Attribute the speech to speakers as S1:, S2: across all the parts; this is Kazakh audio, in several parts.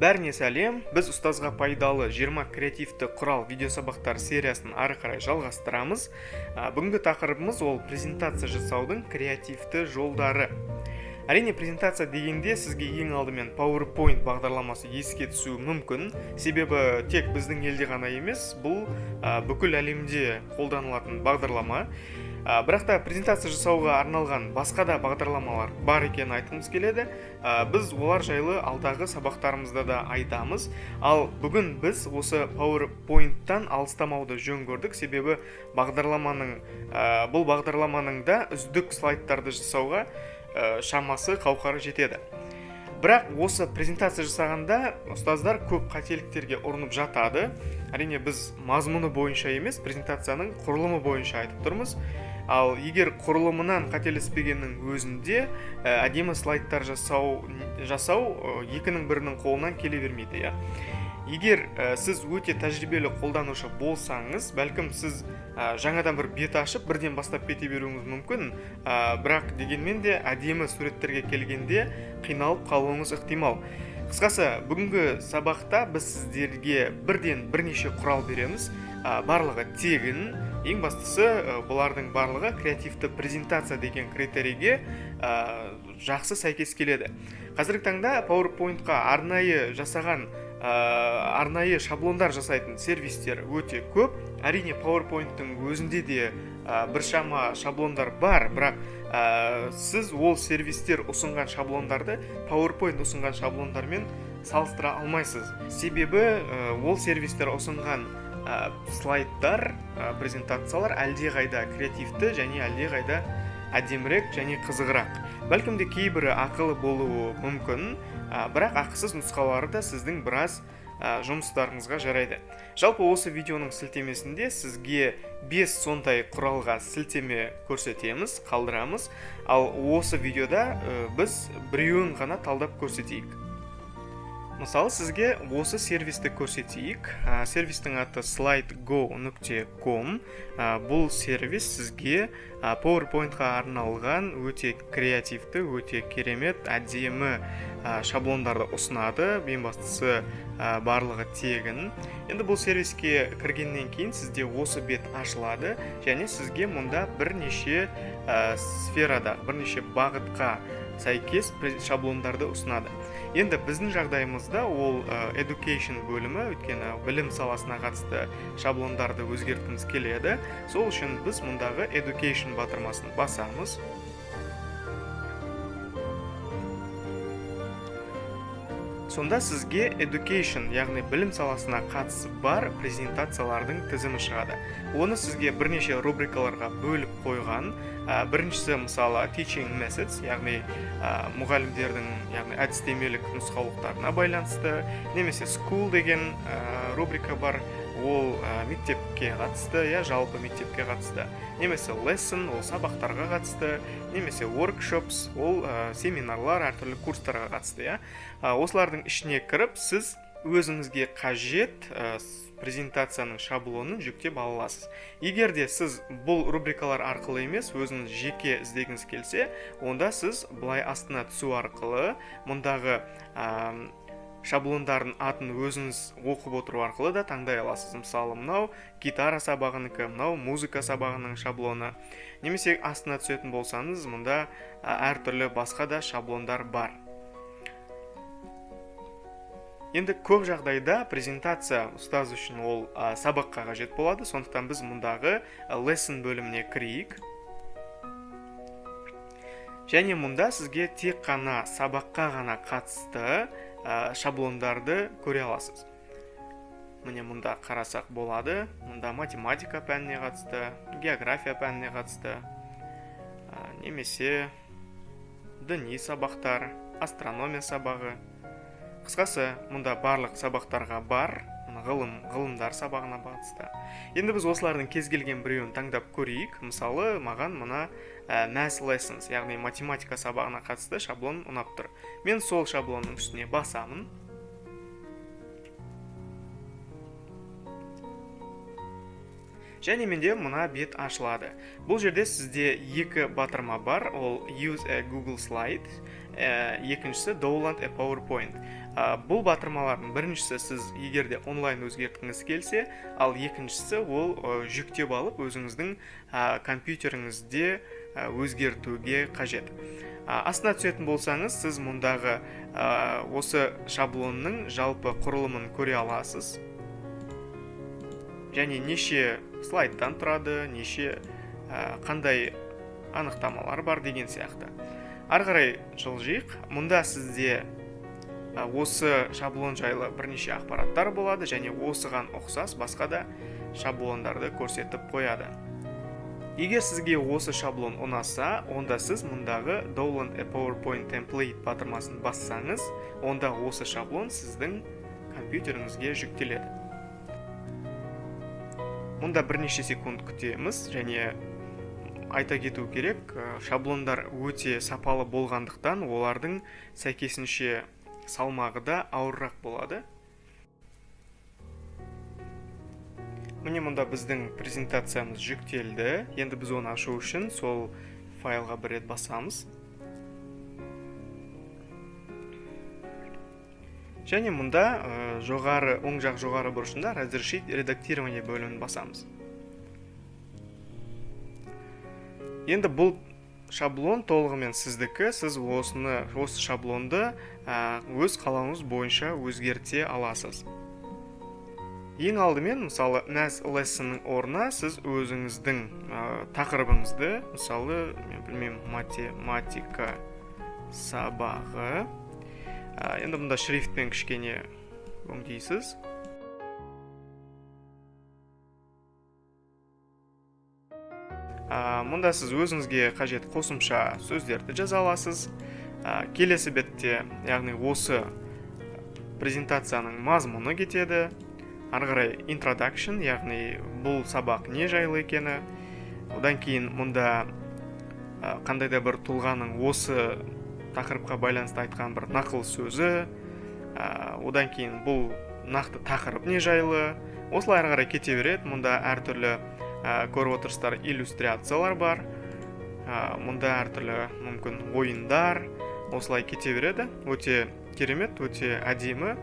S1: Бәріне сәлем, біз ұстазға пайдалы 20 креативті құрал видеосабақтар сериясын ары қарай жалғастырамыз. Бүгінгі тақырыбымыз ол презентация жасаудың креативті жолдары. Әрине, презентация дегенде сізге ең алдымен PowerPoint бағдарламасы еске түсуі мүмкін. Себебі тек біздің елде ғана емес, бұл бүкіл әлемде қолданылатын бағдарлама. Бірақ та презентация жасауға арналған басқа да бағдарламалар бар екенін айтқымыз келеді. Біз олар жайлы алдағы сабақтарымызда да айтамыз. Ал бүгін біз осы PowerPoint-тан алыстамауды жөн көрдік, себебі бұл бағдарламаның да үздік слайдтарды жасауға шамасы қауқары жетеді. Бірақ осы презентация жасағанда ұстаздар көп қателіктерге ұрынып жатады. Әрине, біз мазмұны бойынша емес, презентацияның құрылымы бойынша айтып тұрмыз. Ал егер құрылымынан қателеспегеннің өзінде әдемі слайдтар жасау екінің бірінің қолынан келе бермейді. Егер сіз өте тәжірибелі қолданушы болсаңыз, бәлкім сіз жаңадан бір бет ашып, бірден бастап кете беруіңіз мүмкін, бірақ дегенмен де әдемі суреттерге келгенде қиналып қалуыңыз ықтимал. Қысқасы, бүгінгі сабақта біз сіздерге бірнеше құрал береміз. Барлығы тегін, ең бастысы бұлардың барлығы креативті презентация деген критерийге жақсы сәйкес келеді. Қазіргі таңда PowerPoint-қа арнайы шаблондар жасайтын сервистер өте көп. Әрине, PowerPoint-тың өзінде де біршама шаблондар бар, бірақ сіз ол сервистер ұсынған шаблондарды PowerPoint ұсынған шаблондармен салыстыра алмайсыз. Себебі ол сервистер ұсынған слайдтар, презентациялар әлдеқайда креативті және әлдеқайда әдемірек және қызығырақ. Бәлкім де кейбірі ақылы болуы мүмкін, бірақ ақысыз нұсқалары да сіздің біраз жұмыстарыңызға жарайды. Жалпы осы видеоның сілтемесінде сізге 5 сондай құралға сілтеме көрсетеміз, қалдырамыз. Ал осы видеода біз біреуін ғана талдап көрсетейік. Мысалы, сізге осы сервисті көрсетейік. Сервистің аты slidego.com. Бұл сервис сізге PowerPoint-қа арналған өте креативті, өте керемет, әдемі шаблондарды ұсынады. Ең бастысы барлығы тегін. Енді бұл сервиске кіргеннен кейін сізде осы бет ашылады, және сізге мұнда бірнеше сферада, бірнеше бағытқа сәйкес шаблондарды ұсынады. Енді біздің жағдайымызда ол education бөлімі, өйткені білім саласына қатысты шаблондарды өзгерткіміз келеді. Сол үшін біз мұндағы education батырмасын басамыз. Сонда сізге education, яғни білім саласына қатысы бар презентациялардың тізімі шығады. Оны сізге бірнеше рубрикаларға бөліп қойған. Біріншісі, мысалы, teaching methods, яғни мұғалімдердің әдістемелік нұсқаулықтарына байланысты, немесе school деген рубрика бар, ол мектепке қатысты, жалпы мектепке қатысты, немесе lesson, ол сабақтарға қатысты, немесе workshops, ол семинарлар, әртүрлі курстарға қатысты. Осылардың ішіне кіріп, сіз өзіңізге қажет презентацияның шаблонын жүктеп ала аласыз. Егер де сіз бұл рубрикалар арқылы емес, өзіңіз жеке іздегіңіз келсе, онда сіз былай астына түсу арқылы, мұндағы шаблондардың атын өзіңіз оқып отыру арқылы да таңдай аласыз. Мысалы, мынау гитара сабағынікі, мынау музыка сабағының шаблоны. Немесе астына түсетін болсаңыз, мұнда әртүрлі басқа да шаблондар бар. Енді көп жағдайда презентация ұстаз үшін ол сабаққа қажет болады, сондықтан біз мұндағы lesson бөліміне кірейік. Және мұнда сізге тек қана сабаққа ғана қатысты шаблондарды көре аласыз. Міне мұнда қарасақ болады, мұнда математика пәніне қатысты, география пәніне қатысты, немесе діни сабақтар, астрономия сабағы. Қысқасы, мұнда барлық сабақтарға бар, ғылымдар сабағына қатысты. Енді біз осылардың кез келген біреуін таңдап көрейік. Мысалы, маған мұна math lessons, яғни математика сабағына қатысты шаблон ұнап тұр. Мен сол шаблонның үстіне басамын. және менде мына бет ашылады. Бұл жерде сізде екі батырма бар, ол use a Google Slide, екіншісі download a PowerPoint. Бұл батырмалардың біріншісі сіз егерде онлайн өзгерткіңіз келсе, ал екіншісі ол жүктеп алып өзіңіздің компьютеріңізде өзгертуге қажет. Астына түсетін болсаңыз, сіз мұндағы осы шаблонның жалпы құрылымын көре аласыз. Және неше слайдтан тұрады, неше қандай анықтамалар бар деген сияқты. Ары қарай жылжиық. Мұнда сізде осы шаблон жайлы бірнеше ақпараттар болады, және осыған ұқсас басқа да шаблондарды көрсетіп қояды. Егер сізге осы шаблон ұнаса, онда сіз мұндағы Download a PowerPoint Template батырмасын бассаңыз, онда осы шаблон сіздің компьютеріңізге жүктеледі. Мұнда бірнеше секунд күтеміз, және айта кету керек, шаблондар өте сапалы болғандықтан олардың сәйкесінше салмағы да ауыррақ болады. Міне мұнда біздің презентациямыз жүктелді. Енді біз оны ашу үшін сол файлға бір рет басамыз. Және мұнда оң жақ жоғары бұрышында разрешить редактирование бөлімін басамыз. Енді бұл шаблон толығымен сіздікі, сіз осы шаблонды өз қалауыңыз бойынша өзгерте аласыз. Ең алдымен, мысалы, Math Lesson'ның орнына сіз өзіңіздің тақырыбыңызды, мысалы, мен білмеймін, математика сабағы. Енді мұнда шрифтпен кішкене өңдейсіз. Мұнда сіз өзіңізге қажет қосымша сөздерді жаза аласыз. Келесі бетте, яғни осы презентацияның мазмұны кетеді. Ары қарай introduction, яғни бұл сабақ не жайлы екені. Одан кейін мұнда қандай да бір тұлғаның осы тақырыпқа байланысты айтқан бір нақыл сөзі. Одан кейін бұл нақты тақырып не жайлы. Осылай ары қарай кете береді. Мұнда әртүрлі көріп отырсыздар иллюстрациялар бар. Мұнда әртүрлі мүмкін ойындар. Осылай кете береді. Өте керемет, өте әдемі.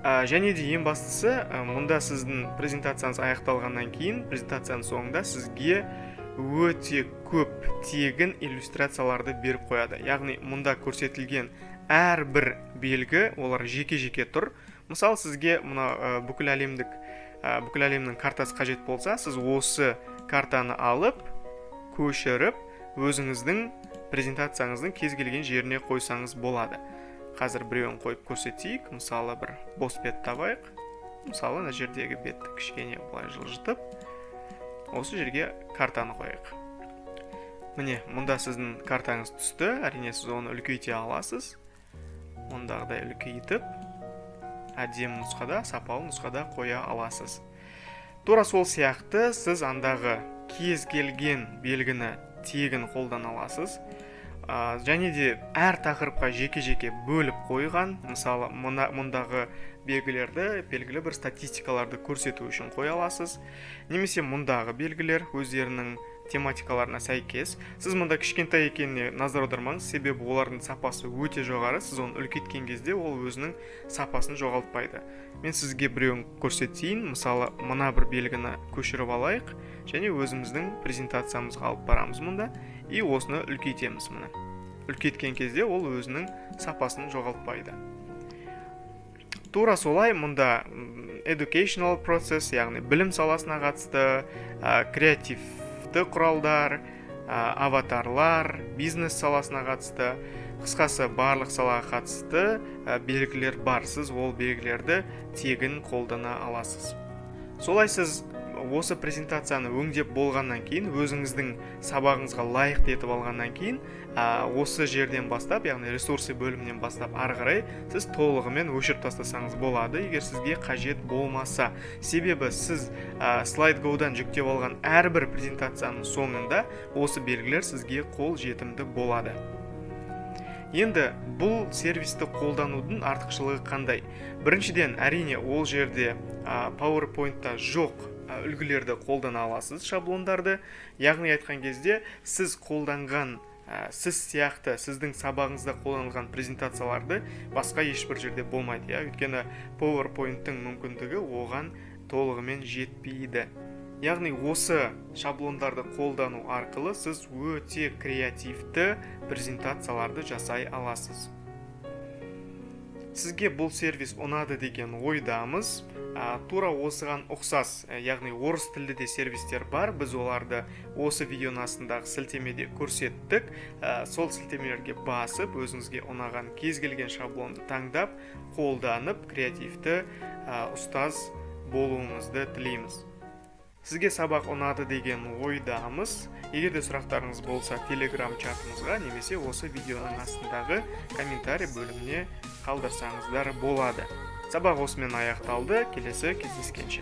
S1: Және де ең бастысы, мұнда сіздің презентацияңыз аяқталғаннан кейін, презентацияның соңында сізге өте көп тегін иллюстрацияларды беріп қояды. Яғни мұнда көрсетілген әрбір белгі, олар жеке-жеке тұр. Мысалы, сізге бүкіл әлемнің картасы қажет болса, сіз осы картаны алып, көшіріп, өзіңіздің презентацияңыздың кез келген жеріне қойсаңыз болады. Қазір біреуін қойып көрсетейік. Мысалы, бір бос бет табайық. Мысалы, мына жердегі бетті кішкене былай жылжытып, осы жерге картаны қояйық. Міне, мұнда сіздің картаңыз түсті. Әрине, сіз оны үлкейте аласыз. Мұндағыдай үлкейтіп, әдемі нұсқада, сапалы нұсқада қоя аласыз. Тура сол сияқты сіз андағы кез келген белгіні тегін қолдана аласыз. Және де әр тақырыпқа жеке-жеке бөліп қойған. Мысалы, мұндағы белгілерді белгілі бір статистикаларды көрсету үшін қоя аласыз. Немесе мұндағы белгілер өздерінің тематикаларына сәйкес. Сіз мұнда кішкентай екеніне назар аудармаңыз, себебі олардың сапасы өте жоғары. Сіз оны үлкейткен кезде ол өзінің сапасын жоғалтпайды. Мен сізге біреуін көрсетейін. Мысалы, мына бір белгіні көшіріп алайық, және өзіміздің презентациямызға алып барамыз мұнда, и осыны үлкейтеміз мұны. Үлкейткен кезде ол өзінің сапасын жоғалтпайды. Тура солай мұнда educational process, яғни білім саласына қатысты, креативті құралдар, аватарлар, бизнес саласына қатысты, қысқасы барлық салаға қатысты белгілер бар. Сіз ол белгілерді тегін қолдана аласыз. Солай сіз осы презентацияны өңдеп болғаннан кейін, өзіңіздің сабағыңызға лайықты етіп алғаннан кейін, осы жерден бастап, яғни ресурсы бөлімінен бастап ары қарай сіз толығымен өшіріп тастасаңыз болады, егер сізге қажет болмаса. Себебі сіз SlideGo-дан жүктеп алған әрбір презентацияның соңында осы белгілер сізге қол жетімді болады. Енді бұл сервисті қолданудың артықшылығы қандай? Біріншіден, әрине, ол жерде PowerPoint-та жоқ үлгілерді қолдана аласыз, шаблондарды. Яғни айтқан кезде сіз қолданған сіз сияқты сіздің сабағыңызда қолданылған презентацияларды басқа ешбір жерде болмайды. Өйткені PowerPoint-тың мүмкіндігі оған толығымен жетпейді. Яғни осы шаблондарды қолдану арқылы сіз өте креативті презентацияларды жасай аласыз. Сізге бұл сервис ұнады деген ойдамыз. Тура осыған ұқсас, яғни орыс тілді де сервистер бар. Біз оларды осы видеоның астындағы сілтемеде көрсеттік. Сол сілтемелерге басып, өзіңізге ұнаған кез келген шаблонды таңдап, қолданып, креативті ұстаз болуыңызды тілейміз. Сізге сабақ ұнады деген ойдамыз. Егер де сұрақтарыңыз болса, Telegram чатымызға немесе осы видеоның астындағы комментарий бөліміне қалдырсаңыздар болады. Сабақ осымен аяқталды. Келесі кездескенше.